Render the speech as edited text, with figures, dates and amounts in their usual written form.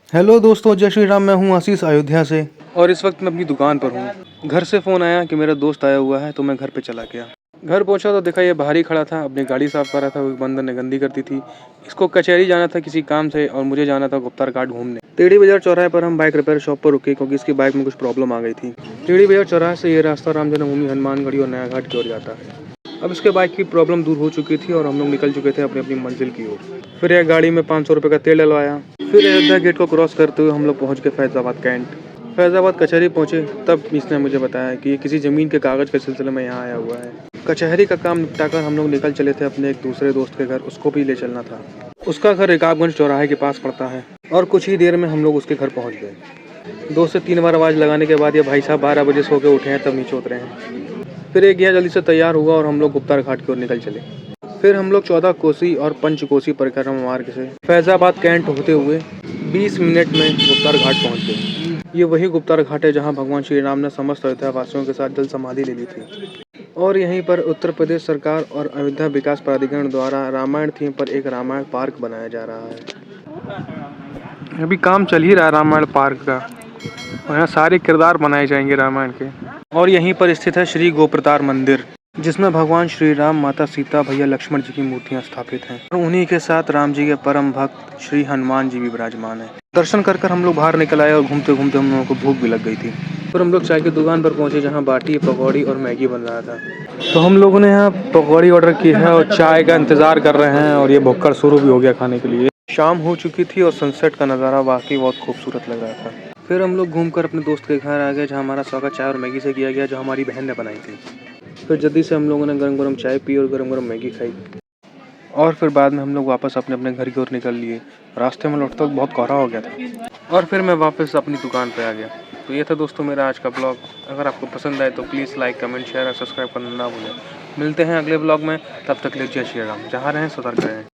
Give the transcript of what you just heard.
Hello दोस्तों, जय श्री राम। मैं हूं आशीष अयोध्या से और इस वक्त मैं अपनी दुकान पर हूं। घर से फ़ोन आया कि मेरा दोस्त आया हुआ है, तो मैं घर पे चला गया। घर पहुंचा तो देखा ये बाहर ही खड़ा था, अपनी गाड़ी साफ़ कर रहा था। बंदर ने गंदी कर दी थी। इसको कचहरी जाना था किसी काम से और मुझे जाना था गुप्तार घाट घूमने। टेढ़ी बाजार चौराहे पर हम बाइक रिपेयर शॉप पर रुके क्योंकि इसकी बाइक में कुछ प्रॉब्लम आ गई थी। टेढ़ी बाजार चौराहे से ये रास्ता राम जन्मभूमि, हनुमानगढ़ी और नया घाट की ओर जाता है। अब इसके बाइक की प्रॉब्लम दूर हो चुकी थी और हम लोग निकल चुके थे अपनी अपनी मंजिल की ओर। फिर एक गाड़ी में 500 रुपये का तेल डलवाया। फिर अयोध्या गेट को क्रॉस करते हुए हम लोग पहुंच गए फैज़ाबाद कैंट। फैज़ाबाद कचहरी पहुंचे तब इसने मुझे बताया कि ये किसी ज़मीन के कागज़ के सिलसिले में यहाँ आया हुआ है। कचहरी का काम निपटाकर हम लोग निकल चले थे अपने एक दूसरे दोस्त के घर, उसको भी ले चलना था। उसका घर रकाबगंज चौराहे के पास पड़ता है और कुछ ही देर में हम लोग उसके घर पहुँच गए। 2 से 3 बार आवाज़ लगाने के बाद ये भाई साहब 12 बजे सो के उठे हैं, तब नीचे उतरे हैं। फिर एक गया जल्दी से तैयार हुआ और हम लोग गुप्तार घाट की ओर निकल चले। फिर हम लोग 14 कोसी और पंचकोसी परिक्रमा मार्ग से फैज़ाबाद कैंट होते हुए 20 मिनट में गुप्तार घाट पहुंच गए। ये वही गुप्तार घाट है जहां भगवान श्री राम ने समस्त अयोध्या वासियों के साथ जल समाधि ले ली थी। और यहीं पर उत्तर प्रदेश सरकार और अयोध्या विकास प्राधिकरण द्वारा रामायण थीम पर एक रामायण पार्क बनाया जा रहा है। अभी काम चल ही रहा है रामायण पार्क का और यहाँ सारे किरदार बनाए जाएंगे रामायण के। और यहीं पर स्थित है श्री गोप्रतार मंदिर, जिसमें भगवान श्री राम, माता सीता, भैया लक्ष्मण जी की मूर्तियां स्थापित हैं और उन्हीं के साथ राम जी के परम भक्त श्री हनुमान जी भी विराजमान हैं। दर्शन कर कर हम लोग बाहर निकल आए और घूमते घूमते हम लोगों को भूख भी लग गई थी। फिर हम लोग चाय की दुकान पर पहुंचे जहां बाटी, पकौड़ी और मैगी बन रहा था। तो हम लोगों ने यहाँ पकौड़ी ऑर्डर की है और चाय का इंतजार कर रहे हैं और ये भुक्कड़ शुरू भी हो गया खाने के लिए। शाम हो चुकी थी और सनसेट का नज़ारा वाकई बहुत खूबसूरत लग रहा था। फिर हम लोग घूमकर अपने दोस्त के घर आ गए जहाँ हमारा स्वागत चाय और मैगी से किया गया, जो हमारी बहन ने बनाई थी। फिर जल्दी से हम लोगों ने गरम गरम चाय पी और गरम गरम मैगी खाई और फिर बाद में हम लोग वापस अपने अपने घर की ओर निकल लिए। रास्ते में लौटते वक्त बहुत कोहरा हो गया था और फिर मैं वापस अपनी दुकान पे आ गया। तो ये था दोस्तों मेरा आज का ब्लॉग। अगर आपको पसंद आए तो प्लीज़ लाइक, कमेंट, शेयर और सब्सक्राइब करना ना भूलें। मिलते हैं अगले ब्लॉग में, तब तक ले जय श्री राम। जहाँ रहें सतर्क रहें।